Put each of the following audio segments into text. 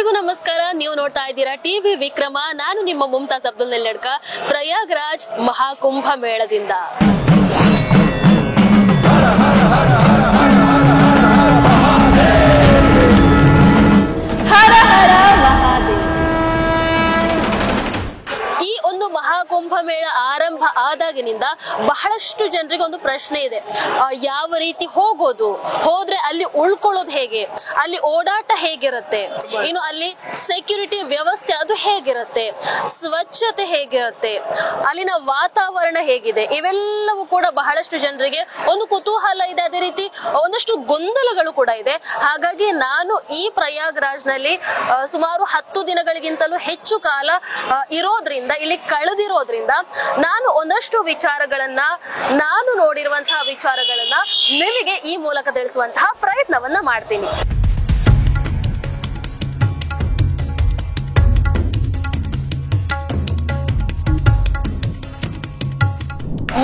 ಎಲ್ಲರಿಗೂ ನಮಸ್ಕಾರ. ನೀವು ನೋಡ್ತಾ ಇದ್ದೀರಾ ಟಿವಿ ವಿಕ್ರಮ. ನಾನು ನಿಮ್ಮ ಮುಮ್ತಾಜ್ ಅಬ್ದುಲ್ ನೆಲ್ಲಡ್ಕ, ಪ್ರಯಾಗ್ರಾಜ್ ಮಹಾಕುಂಭ ಮೇಳದಿಂದ. ಹರ ಹರ ಮಹಾದೇವ್. ಈ ಒಂದು ಮಹಾಕುಂಭ ಮೇಳ ಆರಂಭ ಆದಾಗಿನಿಂದ ಬಹಳಷ್ಟು ಜನರಿಗೆ ಒಂದು ಪ್ರಶ್ನೆ ಇದೆ, ಯಾವ ರೀತಿ ಹೋಗೋದು, ಹೋದ್ರೆ ಅಲ್ಲಿ ಉಳ್ಕೊಳ್ಳೋದು ಹೇಗೆ, ಅಲ್ಲಿ ಓಡಾಟ ಹೇಗಿರುತ್ತೆ, ಇನ್ನು ಅಲ್ಲಿ ಸೆಕ್ಯೂರಿಟಿ ವ್ಯವಸ್ಥೆ ಅದು ಹೇಗಿರುತ್ತೆ, ಸ್ವಚ್ಛತೆ ಹೇಗಿರುತ್ತೆ, ಅಲ್ಲಿನ ವಾತಾವರಣ ಹೇಗಿದೆ, ಇವೆಲ್ಲವೂ ಕೂಡ ಬಹಳಷ್ಟು ಜನರಿಗೆ ಒಂದು ಕುತೂಹಲ ಇದೆ. ಅದೇ ರೀತಿ ಒಂದಷ್ಟು ಗೊಂದಲಗಳು ಕೂಡ ಇದೆ. ಹಾಗಾಗಿ ನಾನು ಈ ಪ್ರಯಾಗ್ರಾಜ್ ನಲ್ಲಿ ಸುಮಾರು 10 ದಿನಗಳಿಗಿಂತಲೂ ಹೆಚ್ಚು ಕಾಲ ಇರೋದ್ರಿಂದ, ಇಲ್ಲಿ ಕಳೆದಿರೋದ್ರಿಂದ ನಾನು ಒಂದಷ್ಟು ವಿಚಾರಗಳನ್ನ, ನಾನು ನೋಡಿರುವಂತಹ ವಿಚಾರಗಳನ್ನ ನಿಮಗೆ ಈ ಮೂಲಕ ತಿಳಿಸುವಂತಹ ಪ್ರಯತ್ನವನ್ನ ಮಾಡ್ತೀನಿ.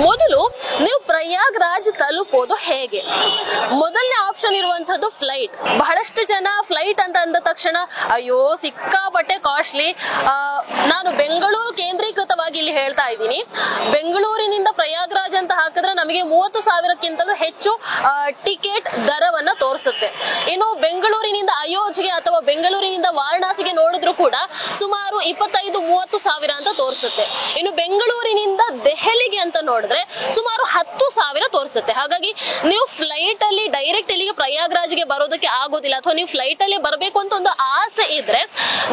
ಮೊದಲು ನೀವು ಪ್ರಯಾಗ್ರಾಜ್ ತಲುಪೋದು ಹೇಗೆ? ಮೊದಲನೇ ಆಪ್ಷನ್ ಇರುವಂತದ್ದು ಫ್ಲೈಟ್. ಬಹಳಷ್ಟು ಜನ ಫ್ಲೈಟ್ ಅಂತ ಅಂದ ತಕ್ಷಣ ಅಯ್ಯೋ ಸಿಕ್ಕಾಪಟ್ಟೆ ಕಾಸ್ಟ್ಲಿ. ನಾನು ಬೆಂಗಳೂರು ಕೇಂದ್ರೀಕೃತವಾಗಿ ಇಲ್ಲಿ ಹೇಳ್ತಾ ಇದ್ದೀನಿ. ಬೆಂಗಳೂರಿನಿಂದ ಪ್ರಯಾಗ್ರಾಜ್ ಅಂತ ಹಾಕಿದ್ರೆ ನಮಗೆ 30,000ಕ್ಕಿಂತಲೂ ಹೆಚ್ಚು ಟಿಕೆಟ್ ದರವನ್ನ ತೋರಿಸುತ್ತೆ. ಇನ್ನು ಬೆಂಗಳೂರಿನಿಂದ ಅಯೋಧ್ಯೆಗೆ ಅಥವಾ ಬೆಂಗಳೂರಿನಿಂದ ವಾರಣಾಸಿಗೆ ನೋಡಿದ್ರು ಕೂಡ ಸುಮಾರು 25-30 ಸಾವಿರ ಅಂತ ತೋರಿಸುತ್ತೆ. ಇನ್ನು ಬೆಂಗಳೂರಿನಿಂದ ದೆಹಲಿಗೆ ಅಂತ ನೋಡಿದ್ರೆ ಸುಮಾರು 10,000 ತೋರಿಸುತ್ತೆ. ಹಾಗಾಗಿ ನೀವು ಫ್ಲೈಟ್ ಅಲ್ಲಿ ಡೈರೆಕ್ಟ್ ಇಲ್ಲಿಗೆ ಪ್ರಯಾಗ್ರಾಜ್ಗೆ ಬರೋದಕ್ಕೆ ಆಗೋದಿಲ್ಲ, ಅಥವಾ ನೀವು ಫ್ಲೈಟ್ ಅಲ್ಲಿ ಬರಬೇಕು ಅಂತ ಒಂದು ಆಸೆ ಇದ್ರೆ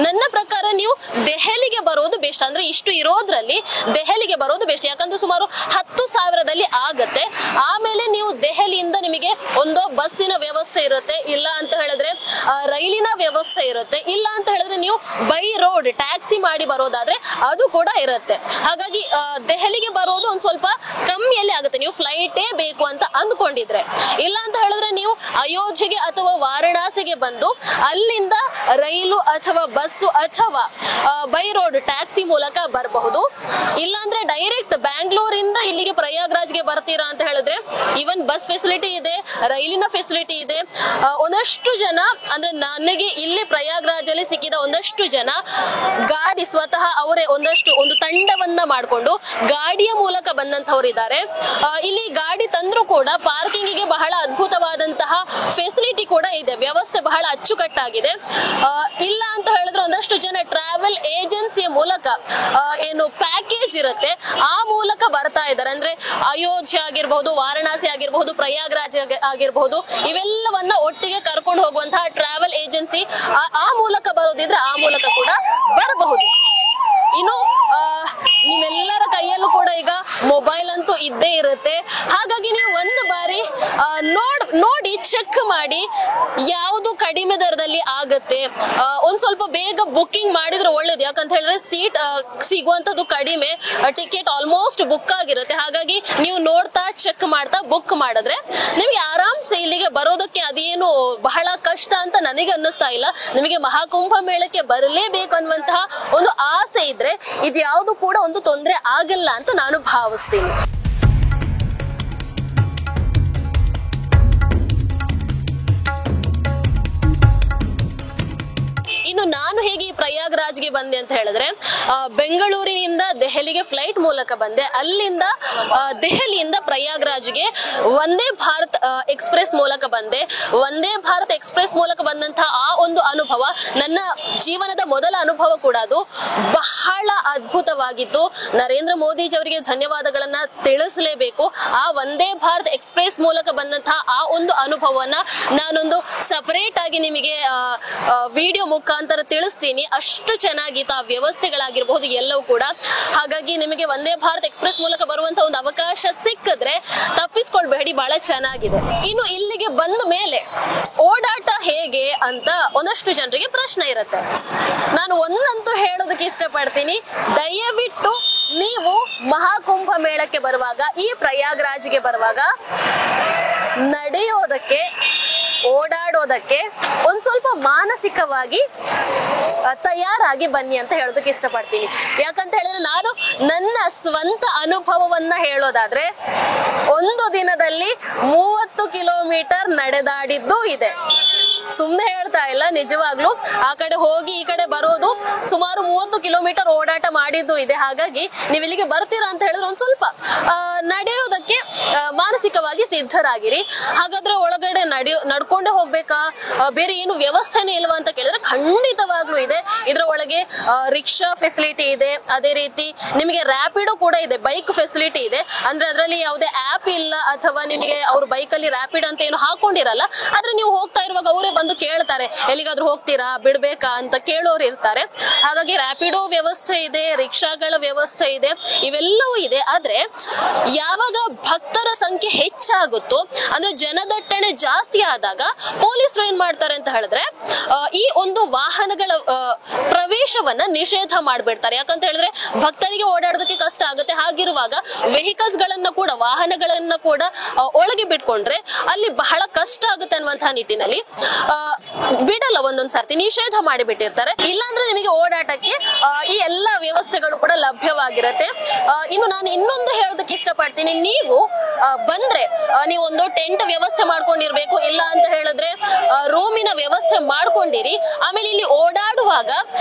ನನ್ನ ಪ್ರಕಾರ ನೀವು ದೆಹಲಿಗೆ ಬರೋದು ಬೆಸ್ಟ್. ಅಂದ್ರೆ ಇಷ್ಟು ಇರೋದ್ರಲ್ಲಿ ದೆಹಲಿಗೆ ಬರೋದು ಬೆಸ್ಟ್. ಯಾಕಂದ್ರೆ ಸುಮಾರು 10,000ದಲ್ಲಿ ಆಗತ್ತೆ. ಆಮೇಲೆ ನೀವು ದೆಹಲಿಯಿಂದ ನಿಮಗೆ ಒಂದು ಬಸ್ಸಿನ ವ್ಯವಸ್ಥೆ ಇರುತ್ತೆ, ಇಲ್ಲ ಅಂತ ಹೇಳಿದ್ರೆ ರೈಲಿನ ವ್ಯವಸ್ಥೆ ಇರುತ್ತೆ, ಇಲ್ಲ ಅಂತ ಹೇಳಿದ್ರೆ ನೀವು ಬೈ ರೋಡ್ ಟ್ಯಾಕ್ಸಿ ಮಾಡಿ ಬರೋದಾದ್ರೆ ಅದು ಕೂಡ ಇರುತ್ತೆ. ಹಾಗಾಗಿ ದೆಹಲಿಗೆ ಬರೋದು ಒಂದ್ ಸ್ವಲ್ಪ ಕಮ್ಮಿಯಲ್ಲಿ ಆಗುತ್ತೆ ನೀವು ಫ್ಲೈಟೇ ಬೇಕು ಅಂತ ಅಂದ್ಕೊಂಡಿದ್ರೆ. ಇಲ್ಲ ಅಂತ ಹೇಳಿದ್ರೆ ನೀವು ಅಯೋಧ್ಯೆಗೆ ಅಥವಾ ವಾರಣಾಸಿಗೆ ಬಂದು ಅಲ್ಲಿಂದ ರೈಲು ಅಥವಾ ಬಸ್ಸು ಅಥವಾ ಬೈ ರೋಡ್ ಟ್ಯಾಕ್ಸಿ ಮೂಲಕ ಬರಬಹುದು. ಇಲ್ಲಾಂದ್ರೆ ಡೈರೆಕ್ಟ್ ಬ್ಯಾಂಗ್ಳೂರಿಂದ ಇಲ್ಲಿಗೆ ಪ್ರಯಾಗ್ರಾಜ್ಗೆ ಬರ್ತೀರಾ ಅಂತ ಹೇಳಿದ್ರೆ ಇವನ್ ಬಸ್ ಫೆಸಿಲಿಟಿ ಇದೆ, ರೈಲಿನ ಫೆಸಿಲಿಟಿ ಇದೆ. ಒಂದಷ್ಟು ಜನ, ಅಂದ್ರೆ ನನಗೆ ಇಲ್ಲಿ ಪ್ರಯಾಗ್ರಾಜ್ ಅಲ್ಲಿ ಸಿಕ್ಕಿದ ಒಂದಷ್ಟು ಜನ ಗಾಡಿ ಸ್ವತಃ ಅವರೇ ಒಂದು ತಂಡವನ್ನ ಮಾಡಿಕೊಂಡು ಗಾಡಿಯ ಮೂಲಕ ಬಂದಂತವ್ರು ಇದ್ದಾರೆ. ಇಲ್ಲಿ ಗಾಡಿ ತಂದ್ರು ಕೂಡ ಪಾರ್ಕಿಂಗ್ ಗೆ ಬಹಳ ಅದ್ಭುತವಾದಂತಹ ಫೆಸಿಲಿಟಿ ಕೂಡ ಇದೆ, ವ್ಯವಸ್ಥೆ ಬಹಳ ಅಚ್ಚುಕಟ್ಟಾಗಿದೆ. ಇಲ್ಲ ಅಂತ ಹೇಳಿದ್ರೆ ಒಂದಷ್ಟು ಜನ ಟ್ರಾವೆಲ್ ಏಜೆನ್ಸಿಯ ಮೂಲಕ ಏನು ಪ್ಯಾಕೇಜ್ ಇರುತ್ತೆ ಆ ಮೂಲಕ ಬರ್ತಾ ಇದ್ದಾರೆ. ಅಂದ್ರೆ ಅಯೋಧ್ಯೆ ಆಗಿರಬಹುದು, ವಾರಣಾಸಿ ಆಗಿರಬಹುದು, ಪ್ರಯಾಗ್ರಾಜ್ ಆಗಿರಬಹುದು, ಇವೆಲ್ಲವನ್ನ ಒಟ್ಟಿಗೆ ಕರ್ಕೊಂಡು ಹೋಗುವಂತಹ ಟ್ರಾವೆಲ್ ಏಜೆನ್ಸಿ ಆ ಮೂಲಕ ಬರೋದಿದ್ರೆ ಆ ಮೂಲಕ ಕೂಡ ಬರಬಹುದು. ಇನ್ನು ನಿಮ್ಮೆಲ್ಲರ ಕೈಯಲ್ಲೂ ಕೂಡ ಈಗ ಮೊಬೈಲ್ ಅಂತೂ ಇದ್ದೇ ಇರುತ್ತೆ. ಹಾಗಾಗಿ ನೀವು ಒಂದು ಬಾರಿ ನೋಡಿ ಚೆಕ್ ಮಾಡಿ ಯಾವುದು ಕಡಿಮೆ ದರದಲ್ಲಿ ಆಗತ್ತೆ, ಒಂದ್ ಸ್ವಲ್ಪ ಬೇಗ ಬುಕ್ಕಿಂಗ್ ಮಾಡಿದ್ರೆ ಒಳ್ಳೇದು. ಯಾಕಂತ ಹೇಳಿದ್ರೆ ಸೀಟ್ ಸಿಗುವಂತದ್ದು ಕಡಿಮೆ, ಟಿಕೆಟ್ ಆಲ್ಮೋಸ್ಟ್ ಬುಕ್ ಆಗಿರುತ್ತೆ. ಹಾಗಾಗಿ ನೀವು ನೋಡ್ತಾ ಚೆಕ್ ಮಾಡ್ತಾ ಬುಕ್ ಮಾಡಿದ್ರೆ ನಿಮ್ಗೆ ಆರಾಮ್ಸೆ ಇಲ್ಲಿಗೆ ಬರೋದಕ್ಕೆ ಅದೇನು ಬಹಳ ಕಷ್ಟ ಅಂತ ನನಗೆ ಅನ್ನಿಸ್ತಾ ಇಲ್ಲ. ನಿಮಗೆ ಮಹಾಕುಂಭ ಮೇಳಕ್ಕೆ ಬರಲೇಬೇಕು ಅನ್ನುವಂತಹ ಒಂದು ಆಸೆ ಇದ್ರೆ ಇದ್ಯಾವುದು ಕೂಡ ಒಂದು ತೊಂದರೆ ಆಗಲ್ಲ ಅಂತ ನಾನು ಭಾವಿಸ್ತೀನಿ. ಇನ್ನು ನಾನು ಹೇಗೆ ಈ ಪ್ರಯಾಗ್ರಾಜ್ಗೆ ಬಂದೆ ಅಂತ ಹೇಳಿದ್ರೆ ಬೆಂಗಳೂರಿನಿಂದ ದೆಹಲಿಗೆ ಫ್ಲೈಟ್ ಮೂಲಕ ಬಂದೆ. ಅಲ್ಲಿಂದ ದೆಹಲಿಯಿಂದ ಪ್ರಯಾಗ್ರಾಜ್ಗೆ ವಂದೇ ಭಾರತ್ ಎಕ್ಸ್ಪ್ರೆಸ್ ಮೂಲಕ ಬಂದೆ. ವಂದೇ ಭಾರತ್ ಎಕ್ಸ್ಪ್ರೆಸ್ ಮೂಲಕ ಬಂದಂತಹ ಆ ಒಂದು ಅನುಭವ ನನ್ನ ಜೀವನದ ಮೊದಲ ಅನುಭವ ಕೂಡ. ಅದು ಬಹಳ ಅದ್ಭುತವಾಗಿತ್ತು. ನರೇಂದ್ರ ಮೋದಿಜಿ ಅವರಿಗೆ ಧನ್ಯವಾದಗಳನ್ನ ತಿಳಿಸಲೇಬೇಕು. ಆ ವಂದೇ ಭಾರತ್ ಎಕ್ಸ್ಪ್ರೆಸ್ ಮೂಲಕ ಬಂದಂತಹ ಆ ಒಂದು ಅನುಭವವನ್ನ ನಾನೊಂದು ಸಪರೇಟ್ ಆಗಿ ನಿಮಗೆ ವಿಡಿಯೋ ಮುಖಾಂತರ ತಿಳಿಸ್ತೀನಿ. ಅಷ್ಟು ಚೆನ್ನಾಗಿತ್ತು ಆ ವ್ಯವಸ್ಥೆಗಳಾಗಿರ್ಬಹುದು ಎಲ್ಲವೂ ಕೂಡ. ಹಾಗಾಗಿ ನಿಮಗೆ ವಂದೇ ಭಾರತ್ ಎಕ್ಸ್ಪ್ರೆಸ್ ಮೂಲಕ ಬರುವಂತ ಒಂದು ಅವಕಾಶ ಸಿಕ್ಕಿದ್ರೆ ತಪ್ಪಿಸ್ಕೊಳ್ಬೇಡಿ, ಬಹಳ ಚೆನ್ನಾಗಿದೆ. ಇನ್ನು ಇಲ್ಲಿಗೆ ಬಂದ ಮೇಲೆ ಓಡಾಟ ಹೇಗೆ ಅಂತ ಒಂದಷ್ಟು ಜನರಿಗೆ ಪ್ರಶ್ನೆ ಇರುತ್ತೆ. ನಾನು ಒಂದಂತೂ ಹೇಳೋದಕ್ಕೆ ಇಷ್ಟಪಡ್ತೀನಿ, ದಯವಿಟ್ಟು ನೀವು ಮಹಾಕುಂಭ ಮೇಳಕ್ಕೆ ಬರುವಾಗ, ಈ ಪ್ರಯಾಗ್ರಾಜ್ಗೆ ಬರುವಾಗ ನಡೆಯೋದಕ್ಕೆ, ಓಡಾಡೋದಕ್ಕೆ ಒಂದ್ ಸ್ವಲ್ಪ ಮಾನಸಿಕವಾಗಿ ತಯಾರಾಗಿ ಬನ್ನಿ ಅಂತ ಹೇಳೋದಕ್ಕೆ ಇಷ್ಟಪಡ್ತೀನಿ. ಯಾಕಂತ ಹೇಳಿದ್ರೆ ನಾನು ನನ್ನ ಸ್ವಂತ ಅನುಭವವನ್ನ ಹೇಳೋದಾದ್ರೆ ಒಂದು ದಿನದಲ್ಲಿ 30 ಕಿಲೋಮೀಟರ್ ನಡೆದಾಡಿದ್ದು ಇದೆ. ಸುಮ್ನೆ ಹೇಳ್ತಾ ಇಲ್ಲ, ನಿಜವಾಗ್ಲು ಆ ಕಡೆ ಹೋಗಿ ಈ ಕಡೆ ಬರೋದು ಸುಮಾರು 30 ಕಿಲೋಮೀಟರ್ ಓಡಾಟ ಮಾಡಿದ್ದು ಇದೆ. ಹಾಗಾಗಿ ನೀವು ಇಲ್ಲಿಗೆ ಬರ್ತೀರಾ ಅಂತ ಹೇಳಿದ್ರೆ ಒಂದ್ ಸ್ವಲ್ಪ ನಡೆಯೋದಕ್ಕೆ ಮಾನಸಿಕವಾಗಿ ಸಿದ್ಧರಾಗಿರಿ. ಹಾಗಾದ್ರೆ ಒಳಗಡೆ ನಡ್ಕೊಂಡೇ ಹೋಗ್ಬೇಕಾ, ಬೇರೆ ಏನು ವ್ಯವಸ್ಥೆನೇ ಇಲ್ವಾ ಅಂತ ಕೇಳಿದ್ರೆ ಖಂಡಿತವಾಗ್ಲೂ ಇದೆ. ಇದ್ರ ಒಳಗೆ ರಿಕ್ಷಾ ಫೆಸಿಲಿಟಿ ಇದೆ, ಅದೇ ರೀತಿ ನಿಮಗೆ ರ್ಯಾಪಿಡೋ ಕೂಡ ಇದೆ, ಬೈಕ್ ಫೆಸಿಲಿಟಿ ಇದೆ. ಅಂದ್ರೆ ಅದರಲ್ಲಿ ಯಾವುದೇ ಆಪ್ ಇಲ್ಲ ಅಥವಾ ನಿಮಗೆ ಅವ್ರ ಬೈಕ್ ಅಲ್ಲಿ ರ್ಯಾಪಿಡ್ ಅಂತ ಏನು ಹಾಕೊಂಡಿರಲ್ಲ. ಆದ್ರೆ ನೀವು ಹೋಗ್ತಾ ಇರುವಾಗ ಅವರೇ ಬಂದು ಕೇಳ್ತಾರೆ, ಎಲ್ಲಿಗಾದ್ರೂ ಹೋಗ್ತೀರಾ, ಬಿಡ್ಬೇಕಾ ಅಂತ ಕೇಳೋರು ಇರ್ತಾರೆ. ಹಾಗಾಗಿ ರ್ಯಾಪಿಡೋ ವ್ಯವಸ್ಥೆ ಇದೆ, ರಿಕ್ಷಾಗಳ ವ್ಯವಸ್ಥೆ ಇದೆ, ಇವೆಲ್ಲವೂ ಇದೆ. ಆದ್ರೆ ಯಾವಾಗ ಭಕ್ತರ ಸಂಖ್ಯೆ ಹೆಚ್ಚಾಗುತ್ತೋ, ಅಂದ್ರೆ ಜನದಟ್ಟಣೆ ಜಾಸ್ತಿ ಆದಾಗ ಪೊಲೀಸರು ಏನ್ ಮಾಡ್ತಾರೆ ಅಂತ ಹೇಳಿದ್ರೆ ಈ ಒಂದು ವಾಹನಗಳ ಪ್ರವೇಶವನ್ನ ನಿಷೇಧ ಮಾಡ್ಬಿಡ್ತಾರೆ. ಯಾಕಂತ ಹೇಳಿದ್ರೆ ಭಕ್ತರಿಗೆ ಓಡಾಡೋದಕ್ಕೆ ಕಷ್ಟ ಆಗುತ್ತೆ. ಹಾಗಿರುವಾಗ ವೆಹಿಕಲ್ಸ್ ಗಳನ್ನ ಕೂಡ, ವಾಹನಗಳನ್ನ ಕೂಡ ಒಳಗೆ ಬಿಟ್ಕೊಂಡ್ರೆ ಅಲ್ಲಿ ಬಹಳ ಕಷ್ಟ ಆಗುತ್ತೆ ಅನ್ನುವಂತಹ ನಿಟ್ಟಿನಲ್ಲಿ ಬಿಡಲ್ಲ, ಒಂದೊಂದ್ ಸರ್ತಿ ನಿಷೇಧ ಮಾಡಿಬಿಟ್ಟಿರ್ತಾರೆ. ಇಲ್ಲಾಂದ್ರೆ ನಿಮಗೆ ಓಡಾಟಕ್ಕೆ ಈ ಎಲ್ಲಾ ವ್ಯವಸ್ಥೆಗಳು ಕೂಡ ಲಭ್ಯವಾಗಿರುತ್ತೆ. ಇನ್ನು ನಾನು ಇನ್ನೊಂದು ಹೇಳೋದಕ್ಕೆ ಇಷ್ಟಪಡ್ತೀನಿ, ನೀವು ಬಂದ್ರೆ ನೀವು ಒಂದು ಟೆಂಟ್ ವ್ಯವಸ್ಥೆ ಮಾಡ್ಕೊಂಡಿರ್ಬೇಕು, ಇಲ್ಲ ಅಂತ ಹೇಳಿದ್ರೆ ರೂಮಿನ ವ್ಯವಸ್ಥೆ ಮಾಡ್ಕೊಂಡಿರಿ. ಆಮೇಲೆ ಇಲ್ಲಿ ಓಡಾಡುವಾಗ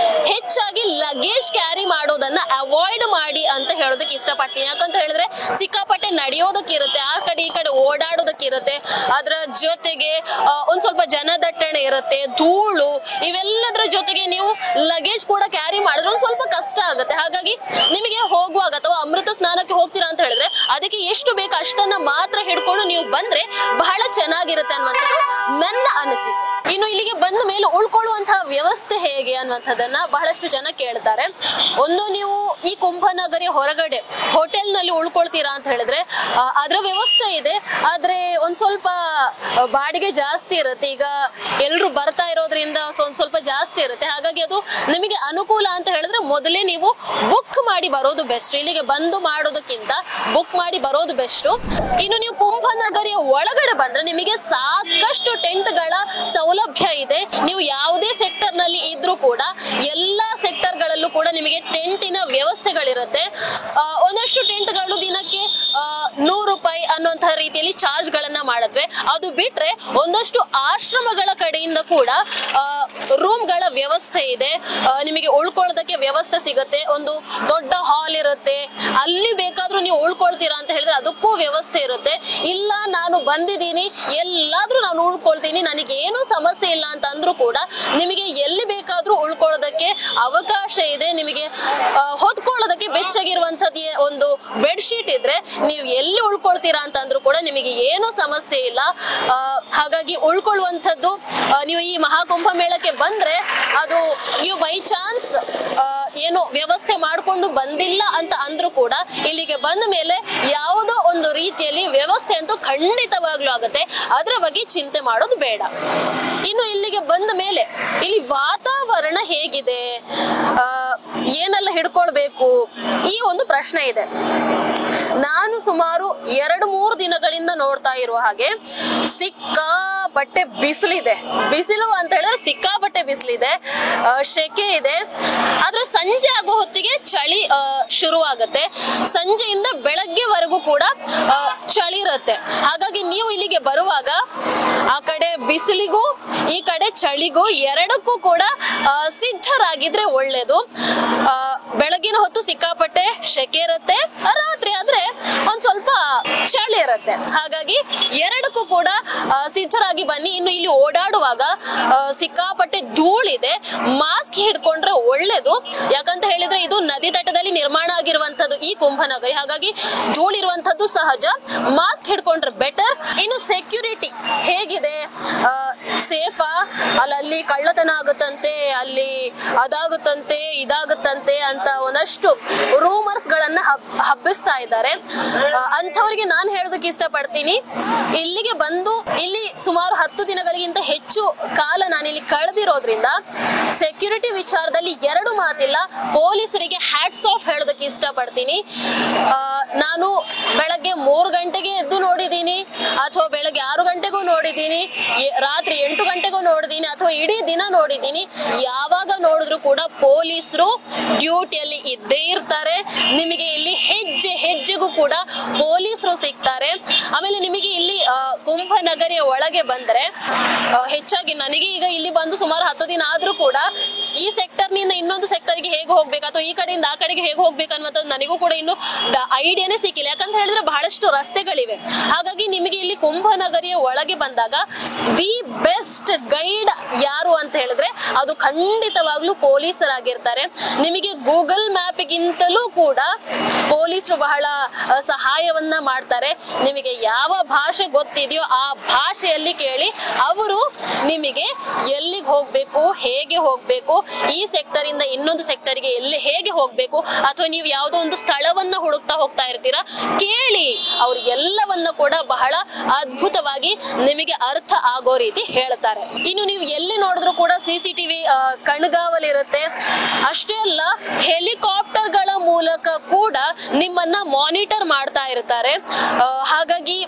ಹೆಚ್ಚಾಗಿ ಲಗೇಜ್ ಕ್ಯಾರಿ ಮಾಡೋದನ್ನ ಅವಾಯ್ಡ್ ಮಾಡಿ ಅಂತ ಹೇಳೋದಕ್ಕೆ ಇಷ್ಟಪಡ್ತೀನಿ. ಯಾಕಂತ ಹೇಳಿದ್ರೆ ಸಿಕ್ಕಾಪಟ್ಟೆ ನಡೆಯೋದಕ್ಕಿರುತ್ತೆ, ಆ ಕಡೆ ಈ ಕಡೆ ಓಡಾಡೋದಕ್ಕಿರುತ್ತೆ, ಅದ್ರ ಜೊತೆಗೆ ಒಂದ್ ಸ್ವಲ್ಪ ಜನದಟ್ಟಣೆ ಇರುತ್ತೆ, ಧೂಳು, ಇವೆಲ್ಲದರ ಜೊತೆಗೆ ನೀವು ಲಗೇಜ್ ಕೂಡ ಕ್ಯಾರಿ ಮಾಡಿದ್ರೆ ಒಂದ್ ಸ್ವಲ್ಪ ಕಷ್ಟ ಆಗುತ್ತೆ. ಹಾಗಾಗಿ ನಿಮಗೆ ಹೋಗುವಾಗ ಅಥವಾ ಅಮೃತ ಸ್ನಾನಕ್ಕೆ ಹೋಗ್ತೀರಾ ಅಂತ ಹೇಳಿದ್ರೆ ಅದಕ್ಕೆ ಎಷ್ಟು ಬೇಕು ಅಷ್ಟನ್ನ ಮಾತ್ರ ಹಿಡ್ಕೊಂಡು ನೀವು ಬಂದ್ರೆ ಬಹಳ ಚೆನ್ನಾಗಿರುತ್ತೆ ಅನ್ನುವಂಥದ್ದು ನನ್ನ ಅನಿಸಿಕೆ. ಇನ್ನು ಇಲ್ಲಿಗೆ ಬಂದ ಮೇಲೆ ಉಳ್ಕೊಳ್ಳುವಂತಹ ವ್ಯವಸ್ಥೆ ಹೇಗೆ ಅನ್ನುವಂಥದ್ದನ್ನ ಬಹಳಷ್ಟು ಜನ ಕೇಳ್ತಾರೆ. ಒಂದು, ನೀವು ಈ ಕುಂಭನಗರಿಯ ಹೊರಗಡೆ ಹೋಟೆಲ್ ನಲ್ಲಿ ಉಳ್ಕೊಳ್ತೀರಾ ಅಂತ ಹೇಳಿದ್ರೆ ಅದರ ವ್ಯವಸ್ಥೆ ಇದೆ, ಆದ್ರೆ ಒಂದ್ ಸ್ವಲ್ಪ ಬಾಡಿಗೆ ಜಾಸ್ತಿ ಇರುತ್ತೆ. ಈಗ ಎಲ್ರು ಬರ್ತಾ ಇರೋದ್ರಿಂದ ಒಂದ್ ಸ್ವಲ್ಪ ಜಾಸ್ತಿ ಇರುತ್ತೆ. ಹಾಗಾಗಿ ಅದು ನಿಮಗೆ ಅನುಕೂಲ ಅಂತ ಹೇಳಿದ್ರೆ ಮೊದಲೇ ನೀವು ಬುಕ್ ಮಾಡಿ ಬರೋದು ಬೆಸ್ಟ್. ಇಲ್ಲಿಗೆ ಬಂದು ಮಾಡೋದಕ್ಕಿಂತ ಬುಕ್ ಮಾಡಿ ಬರೋದು ಬೆಸ್ಟ್. ಇನ್ನು ನೀವು ಕುಂಭನಗರಿಯ ಒಳಗಡೆ ಬಂದ್ರೆ ನಿಮಗೆ ಸಾಕಷ್ಟು ಟೆಂಟ್ ಗಳ ಸೌಲಭ್ಯ ಇದೆ. ನೀವು ಯಾವುದೇ ಸೆಕ್ಟರ್ ನಲ್ಲಿ ಇದ್ರೂ ಕೂಡ ಎಲ್ಲಾ ಸೆಕ್ಟರ್ ಗಳಲ್ಲೂ ಕೂಡ ನಿಮಗೆ ಟೆಂಟಿನ ವ್ಯವಸ್ಥೆಗಳಿರುತ್ತೆ. ಒಂದಷ್ಟು ಟೆಂಟ್ಗಳು ದಿನಕ್ಕೆ 100 ರೂಪಾಯಿ ಅನ್ನುವಂತಹ ರೀತಿಯಲ್ಲಿ ಚಾರ್ಜ್ ಗಳನ್ನ ಮಾಡುತ್ತವೆ. ಅದು ಬಿಟ್ರೆ ಒಂದಷ್ಟು ಆಶ್ರಮಗಳ ಕಡೆಯಿಂದ ಕೂಡ ರೂಮ್ ಗಳ ವ್ಯವಸ್ಥೆ ಇದೆ, ನಿಮಗೆ ಉಳ್ಕೊಳ್ಳೋದಕ್ಕೆ ವ್ಯವಸ್ಥೆ ಸಿಗುತ್ತೆ. ಒಂದು ದೊಡ್ಡ ಹಾಲ್ ಇರುತ್ತೆ, ಅಲ್ಲಿ ಬೇಕಾದ್ರೂ ನೀವು ಉಳ್ಕೊಳ್ತೀರಾ ಅಂತ ಹೇಳಿದ್ರೆ ಅದಕ್ಕೂ ವ್ಯವಸ್ಥೆ ಇರುತ್ತೆ. ಇಲ್ಲ ನಾನು ಬಂದಿದ್ದೀನಿ, ಎಲ್ಲಾದ್ರೂ ನಾನು ಉಳ್ಕೊಳ್ತೀನಿ, ನನಗೆ ಏನು ಸಮಸ್ಯೆ ಇಲ್ಲ ಅಂತ ಅಂದ್ರೂ ಕೂಡ ನಿಮಗೆ ಎಲ್ಲಿ ಬೇಕಾದ್ರೂ ಉಳ್ಕೊಳ್ಳೋದಕ್ಕೆ ಅವಕಾಶ ಇದೆ. ನಿಮಗೆ ಹೊತ್ಕೊಳ್ಳೋದಕ್ಕೆ ಬೆಚ್ಚಗಿರುವಂತದ್ದು ಒಂದು ಬೆಡ್ ಶೀಟ್ ಇದ್ರೆ ನೀವು ಎಲ್ಲಿ ಉಳ್ಕೊಳ್ತೀರಾ ಅಂತ ಅಂದ್ರೂ ಕೂಡ ನಿಮಗೆ ಏನು ಸಮಸ್ಯೆ ಇಲ್ಲ. ಹಾಗಾಗಿ ಉಳ್ಕೊಳ್ಳುವಂಥದ್ದು ನೀವು ಈ ಮಹಾಕುಂಭ ಮೇಳಕ್ಕೆ ಬಂದ್ರೆ ಅದು ನೀವು ಬೈ ಚಾನ್ಸ್ ಏನು ವ್ಯವಸ್ಥೆ ಮಾಡ್ಕೊಂಡು ಬಂದಿಲ್ಲ ಅಂತ ಅಂದ್ರೂ ಕೂಡ ಇಲ್ಲಿಗೆ ಬಂದ ಮೇಲೆ ಯಾವುದೋ ಒಂದು ರೀತಿಯಲ್ಲಿ ವ್ಯವಸ್ಥೆ ಅಂತೂ ಖಂಡಿತವಾಗ್ಲೂ ಆಗುತ್ತೆ, ಅದರ ಬಗ್ಗೆ ಚಿಂತೆ ಮಾಡೋದು ಬೇಡ. ಇನ್ನು ಇಲ್ಲಿಗೆ ಬಂದ ಮೇಲೆ ಇಲ್ಲಿ ವಾತಾವರಣ ಹೇಗಿದೆ, ಏನೆಲ್ಲ ಹಿಡ್ಕೊಳ್ಬೇಕು, ಈ ಒಂದು ಪ್ರಶ್ನೆ ಇದೆ. ನಾನು ಸುಮಾರು 2-3 ದಿನಗಳಿಂದ ನೋಡ್ತಾ ಇರುವ ಹಾಗೆ ಸಿಕ್ಕಾಪಟ್ಟೆ ಬಿಸಿಲಿದೆ. ಬಿಸಿಲು ಅಂತ ಹೇಳಿದ್ರೆ ಸಿಕ್ಕಾಪಟ್ಟೆ ಬಿಸಿಲಿದೆ, ಶೆಕೆ ಇದೆ. ಆದ್ರೆ ಸಂಜೆ ಆಗೋ ಹೊತ್ತಿಗೆ ಚಳಿ ಶುರುವಾಗುತ್ತೆ, ಸಂಜೆಯಿಂದ ಬೆಳಗ್ಗೆವರೆಗೂ ಕೂಡ ಚಳಿ ಇರುತ್ತೆ. ಹಾಗಾಗಿ ನೀವು ಇಲ್ಲಿಗೆ ಬರುವಾಗ ಆ ಕಡೆ ಬಿಸಿಲಿಗೂ ಈ ಕಡೆ ಚಳಿಗೂ ಎರಡಕ್ಕೂ ಕೂಡ ಸಿದ್ಧರಾಗಿದ್ರೆ ಒಳ್ಳೇದು. ಬೆಳಗಿನ ಹೊತ್ತು ಸಿಕ್ಕಾಪಟ್ಟೆ ಶೆಕೆ ಇರುತ್ತೆ, ರಾತ್ರಿ ಆದ್ರೆ ಒಂದ್ ಸ್ವಲ್ಪ ಚಳಿ ಇರುತ್ತೆ. ಹಾಗಾಗಿ ಎರಡಕ್ಕೂ ಕೂಡ ಸಿದ್ಧರಾಗಿ ಬನ್ನಿ. ಇನ್ನು ಇಲ್ಲಿ ಓಡಾಡುವಾಗ ಸಿಕ್ಕಾಪಟ್ಟೆ ಧೂಳಿದೆ, ಮಾಸ್ಕ್ ಹಿಡ್ಕೊಂಡ್ರೆ ಒಳ್ಳೇದು. ಯಾಕಂತ ಹೇಳಿದ್ರೆ ಇದು ನದಿ ತಟದಲ್ಲಿ ನಿರ್ಮಾಣ ಆಗಿರುವಂತದ್ದು ಈ ಕುಂಭನಗರಿ, ಹಾಗಾಗಿ ಧೂಳಿರುವಂತದ್ದು ಸಹಜ. ಮಾಸ್ಕ್ ಹಿಡ್ಕೊಂಡ್ರೆ ಬೆಟರ್. ಇನ್ನು ಸೆಕ್ಯೂರಿಟಿ ಹೇಗಿದೆ, ಸೇಫಾ, ಅಲ್ಲಿ ಕಳ್ಳತನ ಆಗುತ್ತಂತೆ, ಅಲ್ಲಿ ಅದಾಗುತ್ತಂತೆ ಇದಾಗುತ್ತಂತೆ ಅಂತ ಒಂದಷ್ಟು ರೂಮರ್ಸ್ ಗಳನ್ನ ಹಬ್ಬಿಸ್ತಾ ಇದ್ದಾರೆ. ಅಂಥವರಿಗೆ ನಾನು ಹೇಳೋದಕ್ಕೆ ಇಷ್ಟಪಡ್ತೀನಿ, ಇಲ್ಲಿಗೆ ಬಂದು ಇಲ್ಲಿ ಸುಮಾರು 10 ದಿನಗಳಿಗಿಂತ ಹೆಚ್ಚು ಕಾಲ ನಾನಿಲ್ಲಿ ಕಳೆದಿರೋದ್ರಿಂದ ಸೆಕ್ಯೂರಿಟಿ ಸೆಕ್ಯೂರಿಟಿ ವಿಚಾರದಲ್ಲಿ ಎರಡು ಮಾತಿಲ್ಲ, ಪೊಲೀಸರಿಗೆ ಹ್ಯಾಟ್ಸ್ ಆಫ್ ಹೇಳೋದಕ್ಕೆ ಇಷ್ಟಪಡ್ತೀನಿ. ನಾನು ಬೆಳಗ್ಗೆ 3 ಗಂಟೆಗೆ ಎದ್ದು ನೋಡಿದ್ದೀನಿ, ಅಥವಾ ಬೆಳಗ್ಗೆ 6 ಗಂಟೆಗೂ ನೋಡಿದ್ದೀನಿ, ರಾತ್ರಿ 8 ಗಂಟೆಗೂ ನೋಡಿದ್ದೀನಿ, ಅಥವಾ ಇಡೀ ದಿನ ನೋಡಿದ್ದೀನಿ. ಯಾವಾಗ ನೋಡಿದ್ರು ಕೂಡ ಪೊಲೀಸರು ಡ್ಯೂಟಿಯಲ್ಲಿ ಇದ್ದೇ ಇರ್ತಾರೆ. ನಿಮಗೆ ಇಲ್ಲಿ ಹೆಜ್ಜೆ ಹೆಜ್ಜೆಗೂ ಕೂಡ ಪೊಲೀಸರು ಸಿಗ್ತಾರೆ. ಆಮೇಲೆ ನಿಮಗೆ ಇಲ್ಲಿ ಕುಂಭನಗರಿಯ ಒಳಗೆ ಬಂದ್ರೆ, ಹೆಚ್ಚಾಗಿ ನನಗೆ ಈಗ ಇಲ್ಲಿ ಬಂದು ಸುಮಾರು 10 ದಿನ ಆದ್ರೂ ಕೂಡ ಈ ಸೆಕ್ಟರ್ ನಿಂದ ಇನ್ನೊಂದು ಸೆಕ್ಟರ್ಗೆ ಹೇಗೆ ಹೋಗ್ಬೇಕು ಅಥವಾ ಈ ಕಡೆಯಿಂದ ಆ ಕಡೆಗೆ ಹೇಗೆ ಹೋಗ್ಬೇಕು ಅನ್ನೋದು ನನಗೂ ಕೂಡ ಇನ್ನು ಐಡಿಯಾನೇ ಸಿಕ್ಕಿಲ್ಲ. ಯಾಕಂತ ಹೇಳಿದ್ರೆ ಬಹಳಷ್ಟು ರಸ್ತೆಗಳಿವೆ. ಹಾಗಾಗಿ ನಿಮಗೆ ಇಲ್ಲಿ ಕುಂಭನಗರಿಯ ಒಳಗೆ ಬಂದಾಗ ದಿ ಬೆಸ್ಟ್ ಗೈಡ್ ಯಾರು ಅಂತ ಹೇಳಿದ್ರೆ ಅದು ಖಂಡಿತವಾಗ್ಲೂ ಪೊಲೀಸರಾಗಿರ್ತಾರೆ. ನಿಮಗೆ ಗೂಗಲ್ ಮ್ಯಾಪ್ಗಿಂತಲೂ ಕೂಡ ಪೊಲೀಸರು ಬಹಳ ಸಹಾಯವನ್ನ ಮಾಡ್ತಾರೆ. ನಿಮಗೆ ಯಾವ ಭಾಷೆ ಗೊತ್ತಿದೆಯೋ ಆ ಭಾಷೆಯಲ್ಲಿ ಕೇಳಿ ಅವರು ನಿಮಗೆ ಎಲ್ಲಿಗೆ ಹೋಗ್ಬೇಕು, ಹೇಗೆ ಹೋಗ್ಬೇಕು, ಈ ಸೆಕ್ಟರ್ ಇಂದ ಇನ್ನೊಂದು ಸೆಕ್ಟರ್ಗೆ ಹೇಗೆ ಹೋಗ್ಬೇಕು, ಅಥವಾ ನೀವು ಯಾವುದೋ ಒಂದು ಸ್ಥಳವನ್ನ ಹುಡುಕ್ತಾ ಹೋಗ್ತಾ ಇರ್ತೀರಾ, ಕೇಳಿ. ಅವ್ರು ಎಲ್ಲವನ್ನ ಕೂಡ ಬಹಳ ಅದ್ಭುತವಾಗಿ ನಿಮಗೆ ಅರ್ಥ ಆಗೋ ರೀತಿ ಹೇಳ್ತಾರೆ. ಇನ್ನು ನೀವು ಎಲ್ಲಿ ನೋಡಿದ್ರು ಕೂಡ CCTV ಕಣ್ಗಾವಲಿರುತ್ತೆ. ಅಷ್ಟೇ ಅಲ್ಲ, ಹೆಲಿಕಾಪ್ಟರ್ಗಳ ಮೂಲಕ ಕೂಡ ನಿಮ್ಮನ್ನ ಮಾನಿಟರ್ ಮಾಡ್ತಾ ಇರ್ತಾರೆ. ಹಾಗಾಗಿ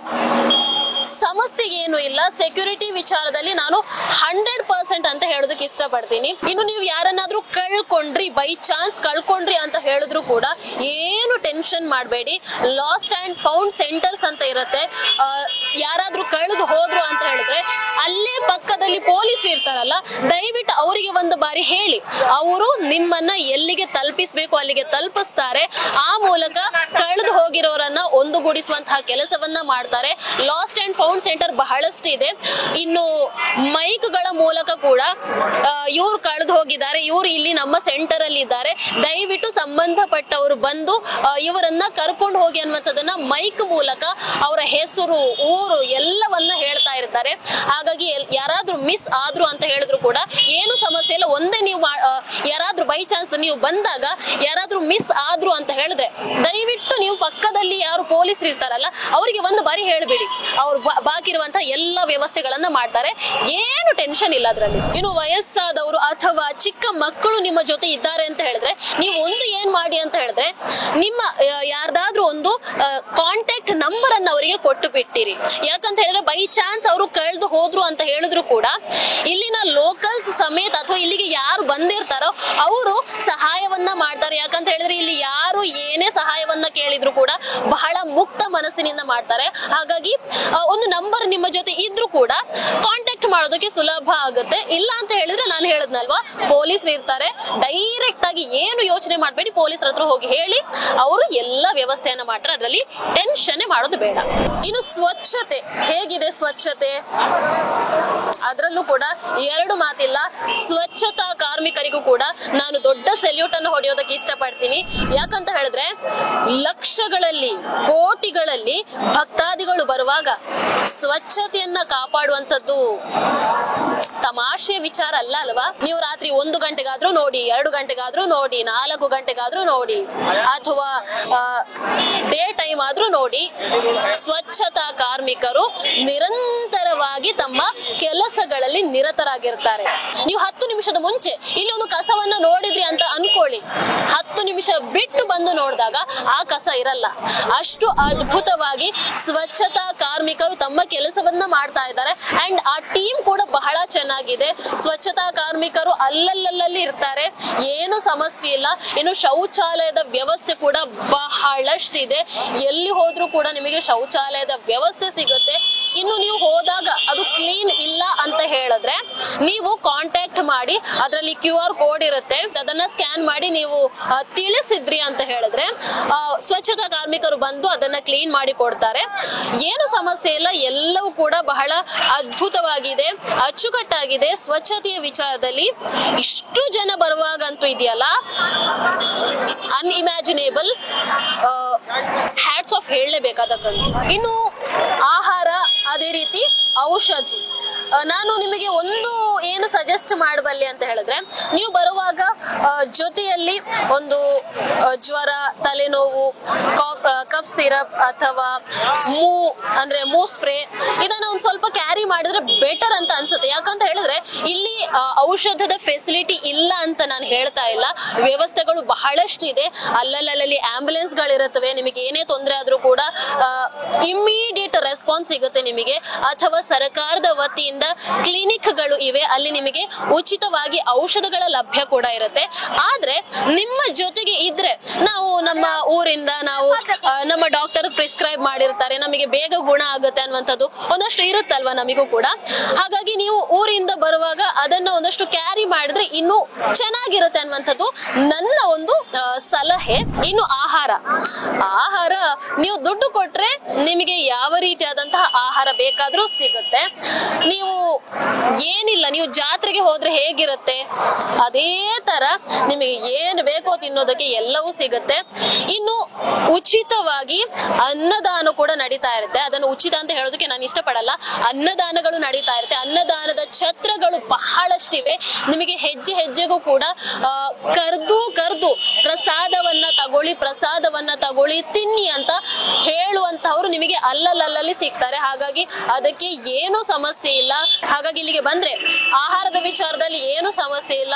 ಸಮಸ್ಯೆ ಏನು ಇಲ್ಲ. ಸೆಕ್ಯೂರಿಟಿ ವಿಚಾರದಲ್ಲಿ ನಾನು 100% ಅಂತ ಹೇಳೋದಕ್ಕೆ ಇಷ್ಟಪಡ್ತೀನಿ. ಇನ್ನು ನೀವು ಯಾರನ್ನಾದ್ರೂ ಕಳ್ಕೊಂಡ್ರಿ, ಬೈ ಚಾನ್ಸ್ ಕಳ್ಕೊಂಡ್ರಿ ಅಂತ ಹೇಳಿದ್ರು ಕೂಡ ಏನು ಟೆನ್ಷನ್ ಮಾಡಬೇಡಿ. ಲಾಸ್ಟ್ ಅಂಡ್ ಫೌಂಡ್ ಸೆಂಟರ್ಸ್ ಅಂತ ಇರುತ್ತೆ. ಯಾರಾದ್ರೂ ಕಳೆದು ಹೋದ್ರು ಅಂತ ಹೇಳಿದ್ರೆ ಅಲ್ಲೇ ಪಕ್ಕದಲ್ಲಿ ಪೊಲೀಸ್ ಇರ್ತಾರಲ್ಲ, ದಯವಿಟ್ಟು ಅವರಿಗೆ ಒಂದು ಬಾರಿ ಹೇಳಿ. ಅವರು ನಿಮ್ಮನ್ನ ಎಲ್ಲಿಗೆ ತಲುಪಿಸ್ಬೇಕು ಅಲ್ಲಿಗೆ ತಲುಪಿಸ್ತಾರೆ. ಆ ಮೂಲಕ ಕಳೆದು ಹೋಗಿರೋರನ್ನ ಒಂದುಗೂಡಿಸುವಂತಹ ಕೆಲಸವನ್ನ ಮಾಡ್ತಾರೆ. ಲಾಸ್ಟ್ ಅಂಡ್ ಫೌಂಡ್ ಸೆಂಟರ್ ಬಹಳಷ್ಟು ಇದೆ. ಇನ್ನು ಮೈಕ್ಗಳ ಮೂಲಕ ಕೂಡ ಇವ್ರು ಕಳೆದು ಹೋಗಿದ್ದಾರೆ, ಇವ್ರು ಇಲ್ಲಿ ನಮ್ಮ ಸೆಂಟರ್ ಅಲ್ಲಿ ಇದ್ದಾರೆ, ದಯವಿಟ್ಟು ಸಂಬಂಧಪಟ್ಟವರು ಬಂದು ಇವರನ್ನ ಕರ್ಕೊಂಡು ಹೋಗಿ ಅನ್ನುವಂಥದ್ದನ್ನ ಮೈಕ್ ಮೂಲಕ ಅವರ ಹೆಸರು, ಊರು ಎಲ್ಲವನ್ನ ಹೇಳ್ತಾ ಇರ್ತಾರೆ. ಹಾಗಾಗಿ ಯಾರಾದ್ರೂ ಮಿಸ್ ಆದ್ರು ಅಂತ ಹೇಳಿದ್ರು ಕೂಡ ಏನು ಸಮಸ್ಯೆ ಇಲ್ಲ. ಒಂದೇ ನೀವು ಯಾರಾದ್ರೂ ಬೈ ಚಾನ್ಸ್ ನೀವು ಬಂದಾಗ ಯಾರಾದ್ರೂ ಮಿಸ್ ಆದ್ರು ಅಂತ ಹೇಳಿದ್ರೆ ದಯವಿಟ್ಟು ನೀವು ಪಕ್ಕದಲ್ಲಿ ಯಾರು ಪೊಲೀಸರು ಇರ್ತಾರಲ್ಲ ಅವರಿಗೆ ಒಂದು ಬಾರಿ ಹೇಳ್ಬಿಡಿ. ಅವ್ರು ಬಾಕಿ ಇರುವಂತಹ ಎಲ್ಲ ವ್ಯವಸ್ಥೆಗಳನ್ನ ಮಾಡ್ತಾರೆ. ಏನು ಟೆನ್ಷನ್ ಇಲ್ಲ ಅದ್ರಲ್ಲಿ. ಇನ್ನು ವಯಸ್ಸಾದವರು ಅಥವಾ ಚಿಕ್ಕ ಮಕ್ಕಳು ನಿಮ್ಮ ಜೊತೆ ಇದ್ದಾರೆ ಅಂತ ಹೇಳಿದ್ರೆ ನೀವು ಒಂದು ಏನ್ ಮಾಡಿ ಅಂತ ಹೇಳಿದ್ರೆ ನಿಮ್ಮ ಯಾರ್ದಾದ್ರೂ ಒಂದು ಕಾಂಟ್ಯಾಕ್ಟ್ ನಂಬರ್ ಅನ್ನ ಅವರಿಗೆ ಕೊಟ್ಟು ಬಿಟ್ಟಿರಿ. ಯಾಕಂತ ಹೇಳಿದ್ರೆ ಬೈ ಚಾನ್ಸ್ ಅವರು ಕಳೆದು ಹೋದ್ರು ಅಂತ ಹೇಳಿದ್ರು ಕೂಡ ಇಲ್ಲಿನ ಲೋಕಲ್ಸ್ ಸಮೇತ ಅಥವಾ ಇಲ್ಲಿಗೆ ಯಾರು ಬಂದಿರ್ತಾರೋ ಅವರು ಸಹಾಯವನ್ನ ಮಾಡ್ತಾರೆ. ಯಾಕಂತ ಹೇಳಿದ್ರೆ ಇಲ್ಲಿ ಯಾರು ಏನೇ ಸಹಾಯವನ್ನ ಕೇಳಿದ್ರು ಕೂಡ ಬಹಳ ಮುಕ್ತ ಮನಸ್ಸಿನಿಂದ ಮಾಡ್ತಾರೆ. ಹಾಗಾಗಿ ಒಂದು ನಂಬರ್ ನಿಮ್ಮ ಜೊತೆ ಇದ್ರೂ ಕೂಡ ಕಾಂಟ್ಯಾಕ್ಟ್ ಮಾಡೋದಕ್ಕೆ ಸುಲಭ ಆಗುತ್ತೆ. ಇಲ್ಲ ಅಂತ ಹೇಳಿದ್ರೆ ನಾನು ಹೇಳದ್ನಲ್ವಾ, ಪೊಲೀಸರು ಇರ್ತಾರೆ. ಡೈರೆಕ್ಟ್ ಆಗಿ ಏನು ಯೋಚನೆ ಮಾಡಬೇಡಿ, ಪೊಲೀಸರ ಹತ್ರ ಹೋಗಿ ಹೇಳಿ, ಅವರು ಎಲ್ಲ ವ್ಯವಸ್ಥೆಯನ್ನ ಮಾಡ್ತಾರೆ. ಅದರಲ್ಲಿ ಟೆನ್ಷನ್ ಮಾಡೋದು ಬೇಡ. ಇನ್ನು ಸ್ವಚ್ಛತೆ ಹೇಗಿದೆ? ಸ್ವಚ್ಛತೆ ಅದರಲ್ಲೂ ಕೂಡ ಎರಡು ಮಾತಿಲ್ಲ. ಸ್ವಚ್ಛತಾ ಕಾರ್ಮಿಕರಿಗೂ ಕೂಡ ನಾನು ದೊಡ್ಡ ಸೆಲ್ಯೂಟ್ ಅನ್ನು ಹೊಡೆಯೋದಕ್ಕೆ ಇಷ್ಟಪಡ್ತೀನಿ. ಯಾಕಂತ ಹೇಳಿದ್ರೆ ಲಕ್ಷಗಳಲ್ಲಿ, ಕೋಟಿಗಳಲ್ಲಿ ಭಕ್ತಾದಿಗಳು ಬರುವಾಗ ಸ್ವಚ್ಛತೆಯನ್ನ ಕಾಪಾಡುವಂತದ್ದು ತಮಾಷೆ ವಿಚಾರ ಅಲ್ಲ ಅಲ್ವಾ? ನೀವು ರಾತ್ರಿ 1 ಗಂಟೆಗಾದ್ರೂ ನೋಡಿ, 2 ಗಂಟೆಗಾದ್ರೂ ನೋಡಿ, 4 ಗಂಟೆಗಾದ್ರೂ ನೋಡಿ, ಅಥವಾ ಡೇ ಟೈಮ್ ಆದ್ರೂ ನೋಡಿ, ಸ್ವಚ್ಛತಾ ಕಾರ್ಮಿಕರು ನಿರಂತರವಾಗಿ ತಮ್ಮ ಕೆಲಸಗಳಲ್ಲಿ ನಿರತರಾಗಿರ್ತಾರೆ. ನೀವು 10 ನಿಮಿಷದ ಮುಂಚೆ ಇಲ್ಲಿ ಒಂದು ಕಸವನ್ನ ನೋಡಿದ್ರಿ ಅಂತ ಅನ್ಕೊಳ್ಳಿ, 10 ನಿಮಿಷ ಬಿಟ್ಟು ಬಂದು ನೋಡಿದಾಗ ಆ ಕಸ ಇರಲ್ಲ. ಅಷ್ಟು ಅದ್ಭುತವಾಗಿ ಸ್ವಚ್ಛತಾ ಕಾರ್ಮಿಕರು ತಮ್ಮ ಕೆಲಸವನ್ನ ಮಾಡ್ತಾ ಇದ್ದಾರೆ. ಅಂಡ್ ಆ ಟೀಮ್ ಕೂಡ ಬಹಳ ಚೆನ್ನಾಗಿದೆ. ಸ್ವಚ್ಛತಾ ಕಾರ್ಮಿಕರು ಅಲ್ಲಲ್ಲಿ ಇರ್ತಾರೆ, ಏನು ಸಮಸ್ಯೆ ಇಲ್ಲ. ಇನ್ನು ಶೌಚಾಲಯದ ವ್ಯವಸ್ಥೆ ಕೂಡ ಬಹಳಷ್ಟಿದೆ. ಎಲ್ಲಿ ಹೋದ್ರೂ ಕೂಡ ನಿಮಗೆ ಶೌಚಾಲಯದ ವ್ಯವಸ್ಥೆ ಸಿಗುತ್ತೆ. ಇನ್ನು ನೀವು ಹೋದಾಗ ಅದು ಕ್ಲೀನ್ ಇಲ್ಲ ಅಂತ ಹೇಳಿದ್ರೆ ನೀವು ಕಾಂಟ್ಯಾಕ್ಟ್ ಮಾಡಿ, ಅದರಲ್ಲಿ QR ಕೋಡ್ ಇರುತ್ತೆ, ಅದನ್ನ ಸ್ಕ್ಯಾನ್ ಮಾಡಿ ನೀವು ತಿಳಿಸಿದ್ರಿ ಅಂತ ಹೇಳಿದ್ರೆ ಸ್ವಚ್ಛತಾ ಕಾರ್ಮಿಕರು ಬಂದು ಅದನ್ನ ಕ್ಲೀನ್ ಮಾಡಿ ಕೊಡ್ತಾರೆ. ಏನು ಸಮಸ್ಯೆ ಇಲ್ಲ, ಎಲ್ಲವೂ ಕೂಡ ಬಹಳ ಅದ್ಭುತವಾಗಿದೆ, ಅಚ್ಚುಕಟ್ಟಾಗಿದೆ. ಸ್ವಚ್ಛತೆಯ ವಿಚಾರದಲ್ಲಿ ಇಷ್ಟು ಜನ ಬರುವಾಗಂತೂ ಇದೆಯಲ್ಲ, ಅನ್ಇಮ್ಯಾಜಿನೇಬಲ್. Hats off ಹೇಳಲೇಬೇಕಾದಕ್ಕಂತೂ. ಇನ್ನು ಆಹಾರ, ಅದೇ ರೀತಿ ಔಷಧಿ, ನಾನು ನಿಮಗೆ ಒಂದು ಏನು ಸಜೆಸ್ಟ್ ಮಾಡಬಲ್ಲೆ ಅಂತ ಹೇಳಿದ್ರೆ, ನೀವು ಬರುವಾಗ ಜೊತೆಯಲ್ಲಿ ಒಂದು ಜ್ವರ, ತಲೆನೋವು, ಕಫ್ ಸಿರಪ್ ಅಥವಾ ಮೂ ಸ್ಪ್ರೇ ಇದನ್ನ ಒಂದು ಸ್ವಲ್ಪ ಕ್ಯಾರಿ ಮಾಡಿದ್ರೆ ಬೆಟರ್ ಅಂತ ಅನ್ಸುತ್ತೆ. ಯಾಕಂತ ಹೇಳಿದ್ರೆ ಇಲ್ಲಿ ಔಷಧದ ಫೆಸಿಲಿಟಿ ಇಲ್ಲ ಅಂತ ಹೇಳ್ತಾ ಇಲ್ಲ. ವ್ಯವಸ್ಥೆಗಳು ಬಹಳಷ್ಟು ಇದೆ. ಅಲ್ಲಲ್ಲಿ ಆಂಬ್ಯುಲೆನ್ಸ್ ಗಳಿರುತ್ತವೆ. ನಿಮಗೆ ಏನೇ ತೊಂದರೆ ಆದ್ರೂ ಕೂಡ ಇಮ್ಮಿಡಿಯೇಟ್ ರೆಸ್ಪಾನ್ಸ್ ಸಿಗುತ್ತೆ ನಿಮಗೆ. ಅಥವಾ ಸರ್ಕಾರದ ವತಿಯಿಂದ ಕ್ಲಿನಿಕ್ ಗಳು ಇವೆ, ಅಲ್ಲಿ ನಿಮಗೆ ಉಚಿತವಾಗಿ ಔಷಧಗಳ ಲಭ್ಯ ಕೂಡ ಇರುತ್ತೆ. ಆದ್ರೆ ನಿಮ್ಮ ಜೊತೆಗೆ ಇದ್ರೆ, ನಾವು ನಮ್ಮ ಊರಿಂದ ನಮ್ಮ ಡಾಕ್ಟರ್ ಪ್ರಿಸ್ಕ್ರೈಬ್ ಮಾಡಿರ್ತಾರೆ, ನಮಗೆ ಬೇಗ ಗುಣ ಆಗುತ್ತೆ ಅನ್ನುವಂಥದ್ದು ಒಂದಷ್ಟು ಇರುತ್ತಲ್ವಾ ನಮಗೂ ಕೂಡ. ಹಾಗಾಗಿ ನೀವು ಊರಿಂದ ಬರುವಾಗ ಅದನ್ನ ಒಂದಷ್ಟು ಕ್ಯಾರಿ ಮಾಡಿದ್ರೆ ಇನ್ನೂ ಚೆನ್ನಾಗಿರುತ್ತೆ ಅನ್ನುವಂಥದ್ದು ನನ್ನ ಒಂದು ಸಲಹೆ. ಇನ್ನು ಆಹಾರ ನೀವು ದುಡ್ಡು ಕೊಟ್ರೆ ನಿಮಗೆ ಯಾವ ರೀತಿಯಾದಂತಹ ಆಹಾರ ಬೇಕಾದ್ರೂ ಸಿಗುತ್ತೆ. ನೀವು ಏನಿಲ್ಲ, ನೀವು ಜಾತ್ರೆಗೆ ಹೋದ್ರೆ ಹೇಗಿರುತ್ತೆ ಅದೇ ತರ ನಿಮಗೆ ಏನು ಬೇಕೋ ತಿನ್ನೋದಕ್ಕೆ ಎಲ್ಲವೂ ಸಿಗುತ್ತೆ. ಇನ್ನು ಉಚಿತವಾಗಿ ಅನ್ನದಾನ ಕೂಡ ನಡೀತಾ ಇರುತ್ತೆ. ಅದನ್ನು ಉಚಿತ ಅಂತ ಹೇಳೋದಕ್ಕೆ ನಾನು ಇಷ್ಟಪಡಲ್ಲ. ಅನ್ನದಾನಗಳು ನಡೀತಾ ಇರುತ್ತೆ. ಅನ್ನದಾನದ ಛತ್ರಗಳು ಬಹಳಷ್ಟಿವೆ. ನಿಮಗೆ ಹೆಜ್ಜೆ ಹೆಜ್ಜೆಗೂ ಕೂಡ ಕರ್ದು ಪ್ರಸಾದವನ್ನ ತಗೊಳ್ಳಿ ತಿನ್ನಿ ಅಂತ ಹೇಳುವಂತಹವರು ನಿಮಗೆ ಅಲ್ಲಲ್ಲಿ ಸಿಗ್ತಾರೆ. ಹಾಗಾಗಿ ಅದಕ್ಕೆ ಏನು ಸಮಸ್ಯೆ ಇಲ್ಲ. ಹಾಗಾಗಿ ಇಲ್ಲಿಗೆ ಬಂದ್ರೆ ಆಹಾರದ ವಿಚಾರದಲ್ಲಿ ಏನು ಸಮಸ್ಯೆ ಇಲ್ಲ.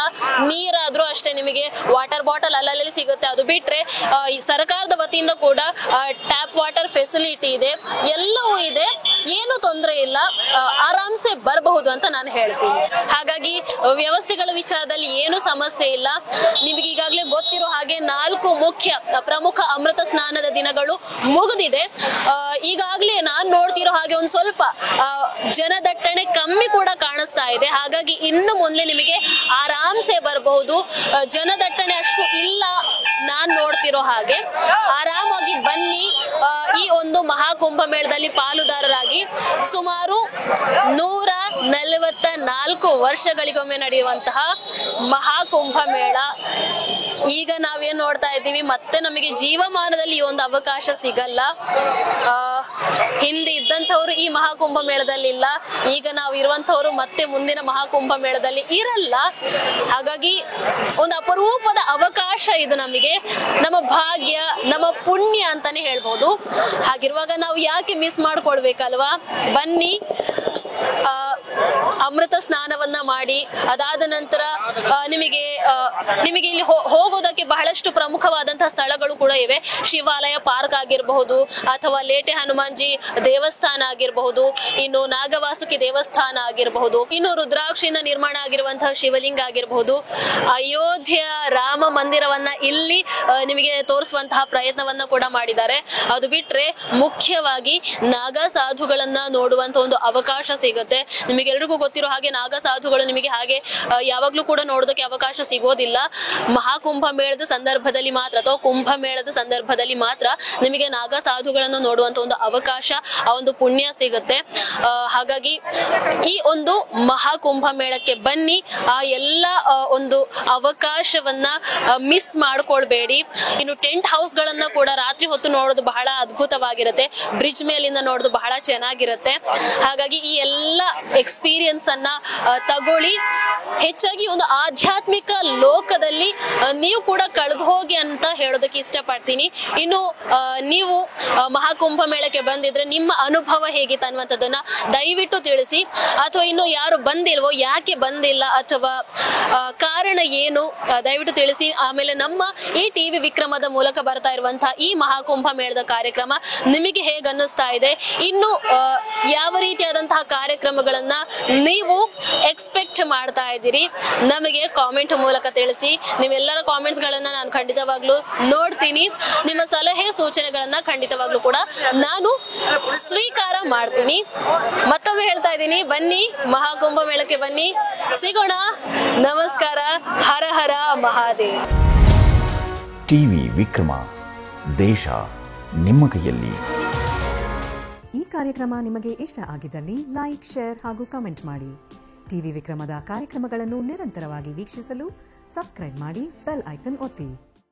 ನೀರಾದ್ರೂ ಅಷ್ಟೇ, ನಿಮಗೆ ವಾಟರ್ ಬಾಟಲ್ ಅಲ್ಲಲ್ಲಿ ಸಿಗುತ್ತೆ. ಅದು ಬಿಟ್ರೆ ಈ ಸರ್ಕಾರದ ವತಿಯಿಂದ ಕೂಡ ಟ್ಯಾಪ್ ವಾಟರ್ ಫೆಸಿಲಿಟಿ ಇದೆ, ಎಲ್ಲವೂ ಇದೆ. ಏನು ತೊಂದರೆ ಇಲ್ಲ, ಆರಾಮ್ಸೆ ಬರಬಹುದು ಅಂತ ನಾನು ಹೇಳ್ತೀನಿ. ಹಾಗಾಗಿ ವ್ಯವಸ್ಥೆಗಳ ವಿಚಾರದಲ್ಲಿ ಏನು ಸಮಸ್ಯೆ ಇಲ್ಲ. ನಿಮಗೆ ಈಗಾಗಲೇ ಗೊತ್ತಿರೋ ಹಾಗೆ 4 ಪ್ರಮುಖ ಅಮೃತ ಸ್ನಾನದ ದಿನಗಳು ಮುಗಿದಿದೆ. ಈಗಾಗಲೇ ನಾನು ನೋಡ್ತಿರೋ ಹಾಗೆ ಒಂದು ಸ್ವಲ್ಪ ಜನದಟ್ಟಣೆ ಕಮ್ಮಿ ಕೂಡ ಕಾಣಿಸ್ತಾ ಇದೆ. ಹಾಗಾಗಿ ಇನ್ನು ಮುಂದೆ ನಿಮಗೆ ಆರಾಮ್ಸೆ ಬರಬಹುದು. ಜನದಟ್ಟಣೆ ಅಷ್ಟು ಇಲ್ಲ ನಾನ್ ನೋಡ್ತಿರೋ ಹಾಗೆ. ಆರಾಮಾಗಿ ಬನ್ನಿ. ಈ ಒಂದು ಮಹಾಕುಂಭ ಮೇಳದಲ್ಲಿ ಪಾಲುದಾರರಾಗಿ ಸುಮಾರು 144 ವರ್ಷಗಳಿಗೊಮ್ಮೆ ನಡೆಯುವಂತಹ ಮಹಾಕುಂಭ ಮೇಳ. ಈಗ ನಾವೇನ್ ನೋಡ್ತಾ ಇದ್ದೀವಿ, ಮತ್ತೆ ನಮಗೆ ಜೀವಮಾನದಲ್ಲಿ ಈ ಒಂದು ಅವಕಾಶ ಸಿಗಲ್ಲ. ಹಿಂದೆ ಇದ್ದಂಥವ್ರು ಈ ಮಹಾಕುಂಭ ಮೇಳದಲ್ಲಿ ಇಲ್ಲ. ಈಗ ನಾವು ಇರುವಂತವ್ರು ಮತ್ತೆ ಮುಂದಿನ ಮಹಾಕುಂಭ ಮೇಳದಲ್ಲಿ ಇರಲ್ಲ. ಹಾಗಾಗಿ ಒಂದು ಅಪರೂಪದ ಅವಕಾಶ ಇದು ನಮಗೆ, ನಮ್ಮ ಭಾಗ್ಯ, ನಮ್ಮ ಪುಣ್ಯ ಅಂತಾನೆ ಹೇಳ್ಬೋದು. ಹಾಗಿರುವಾಗ ನಾವು ಯಾಕೆ ಮಿಸ್ ಮಾಡ್ಕೊಳ್ಬೇಕಲ್ವಾ? ಬನ್ನಿ, ಅಮೃತ ಸ್ನಾನವನ್ನ ಮಾಡಿ ಅದಾದ ನಂತರ ನಿಮಗೆ ಇಲ್ಲಿ ಹೋಗೋದಕ್ಕೆ ಬಹಳಷ್ಟು ಪ್ರಮುಖವಾದಂತಹ ಸ್ಥಳಗಳು ಕೂಡ ಇವೆ. ಶಿವಾಲಯ ಪಾರ್ಕ್ ಆಗಿರಬಹುದು, ಅಥವಾ ಲೇಟೆ ಹನುಮಾನ್ಜಿ ದೇವಸ್ಥಾನ ಆಗಿರಬಹುದು, ಇನ್ನು ನಾಗವಾಸುಕಿ ದೇವಸ್ಥಾನ ಆಗಿರಬಹುದು, ಇನ್ನು ರುದ್ರಾಕ್ಷಿಯಿಂದ ನಿರ್ಮಾಣ ಆಗಿರುವಂತಹ ಶಿವಲಿಂಗ ಆಗಿರಬಹುದು. ಅಯೋಧ್ಯೆಯ ರಾಮ ಮಂದಿರವನ್ನ ಇಲ್ಲಿ ನಿಮಗೆ ತೋರಿಸುವಂತಹ ಪ್ರಯತ್ನವನ್ನ ಕೂಡ ಮಾಡಿದ್ದಾರೆ. ಅದು ಬಿಟ್ರೆ ಮುಖ್ಯವಾಗಿ ನಾಗ ಸಾಧುಗಳನ್ನ ನೋಡುವಂತ ಒಂದು ಅವಕಾಶ ಸಿಗುತ್ತೆ. ನಿಮಗೆಲ್ರಿಗೂ ಗೊತ್ತಿರೋ ಹಾಗೆ ನಾಗ ಸಾಧುಗಳು ನಿಮಗೆ ಹಾಗೆ ಯಾವಾಗ್ಲೂ ಕೂಡ ನೋಡೋದಕ್ಕೆ ಅವಕಾಶ ಸಿಗೋದಿಲ್ಲ. ಮಹಾಕುಂಭ ಮೇಳದ ಸಂದರ್ಭದಲ್ಲಿ ಮಾತ್ರ ಅಥವಾ ಕುಂಭ ಮೇಳದ ಸಂದರ್ಭದಲ್ಲಿ ಮಾತ್ರ ನಿಮಗೆ ನಾಗ ಸಾಧುಗಳನ್ನು ನೋಡುವಂತ ಒಂದು ಅವಕಾಶ, ಆ ಒಂದು ಪುಣ್ಯ ಸಿಗುತ್ತೆ. ಹಾಗಾಗಿ ಈ ಒಂದು ಮಹಾಕುಂಭ ಮೇಳಕ್ಕೆ ಬನ್ನಿ. ಆ ಎಲ್ಲ ಒಂದು ಅವಕಾಶವನ್ನ ಮಿಸ್ ಮಾಡ್ಕೊಳ್ಬೇಡಿ. ಇನ್ನು ಟೆಂಟ್ ಹೌಸ್ ಗಳನ್ನ ಕೂಡ ರಾತ್ರಿ ಹೊತ್ತು ನೋಡೋದು ಬಹಳ ಅದ್ಭುತವಾಗಿರುತ್ತೆ. ಬ್ರಿಡ್ಜ್ ಮೇಲಿಂದ ನೋಡೋದು ಬಹಳ ಚೆನ್ನಾಗಿರುತ್ತೆ. ಹಾಗಾಗಿ ಈ ಎಲ್ಲ ಎಕ್ಸ್ಪೀರಿಯನ್ಸ್ ಅನ್ನ ತಗೊಳ್ಳಿ. ಹೆಚ್ಚಾಗಿ ಒಂದು ಆಧ್ಯಾತ್ಮಿಕ ಲೋಕದಲ್ಲಿ ನೀವು ಕೂಡ ಕಳೆದು ಹೋಗಿ ಅಂತ ಹೇಳೋದಕ್ಕೆ ಇಷ್ಟಪಡ್ತೀನಿ. ಇನ್ನು ನೀವು ಮಹಾಕುಂಭ ಮೇಳಕ್ಕೆ ಬಂದಿದ್ರೆ ನಿಮ್ಮ ಅನುಭವ ಹೇಗಿತ್ತು ಅನ್ನುವಂಥದ್ದನ್ನ ದಯವಿಟ್ಟು ತಿಳಿಸಿ. ಅಥವಾ ಇನ್ನು ಯಾರು ಬಂದಿಲ್ವೋ, ಯಾಕೆ ಬಂದಿಲ್ಲ ಅಥವಾ ಕಾರಣ ಏನು, ದಯವಿಟ್ಟು ತಿಳಿಸಿ. ಆಮೇಲೆ ನಮ್ಮ ಈ ಟಿವಿ ವಿಕ್ರಮದ ಮೂಲಕ ಬರ್ತಾ ಇರುವಂತಹ ಈ ಮಹಾಕುಂಭ ಮೇಳದ ಕಾರ್ಯಕ್ರಮ ನಿಮಗೆ ಹೇಗೆ ಅನ್ನಿಸ್ತಾ ಇದೆ, ಇನ್ನು ಯಾವ ರೀತಿಯಾದಂತಹ ಕಾರ್ಯಕ್ರಮಗಳನ್ನ ನೀವು ಎಕ್ಸ್ಪೆಕ್ಟ್ ಮಾಡ್ತಾ ಇದ್ದೀರಿ, ನಮಗೆ ಕಾಮೆಂಟ್ ಮೂಲಕ ತಿಳಿಸಿ. ನಿಮ್ಮೆಲ್ಲರ ಕಾಮೆಂಟ್ಸ್ ಗಳನ್ನ ನಾನು ಖಂಡಿತವಾಗ್ಲೂ ನೋಡ್ತೀನಿ. ನಿಮ್ಮ ಸಲಹೆ ಸೂಚನೆಗಳನ್ನ ಖಂಡಿತವಾಗ್ಲೂ ಕೂಡ ನಾನು ಸ್ವೀಕಾರ ಮಾಡ್ತೀನಿ. ಮತ್ತೊಮ್ಮೆ ಹೇಳ್ತಾ ಇದ್ದೀನಿ, ಬನ್ನಿ ಮಹಾಕುಂಭ ಮೇಳಕ್ಕೆ ಬನ್ನಿ, ಸಿಗೋಣ. ನಮಸ್ಕಾರ. ಹರ ಹರ ಮಹಾದೇವ್. ಟಿವಿ ವಿಕ್ರಮ, ದೇಶ ನಿಮ್ಮ ಕೈಯಲ್ಲಿ. ಈ ಕಾರ್ಯಕ್ರಮ ನಿಮಗೆ ಇಷ್ಟ ಆಗಿದ್ದಲ್ಲಿ ಲೈಕ್, ಶೇರ್ ಹಾಗೂ ಕಮೆಂಟ್ ಮಾಡಿ. ಟಿವಿ ವಿಕ್ರಮದ ಕಾರ್ಯಕ್ರಮಗಳನ್ನು ನಿರಂತರವಾಗಿ ವೀಕ್ಷಿಸಲು ಸಬ್ಸ್ಕ್ರೈಬ್ ಮಾಡಿ, ಬೆಲ್ ಐಕನ್ ಒತ್ತಿ.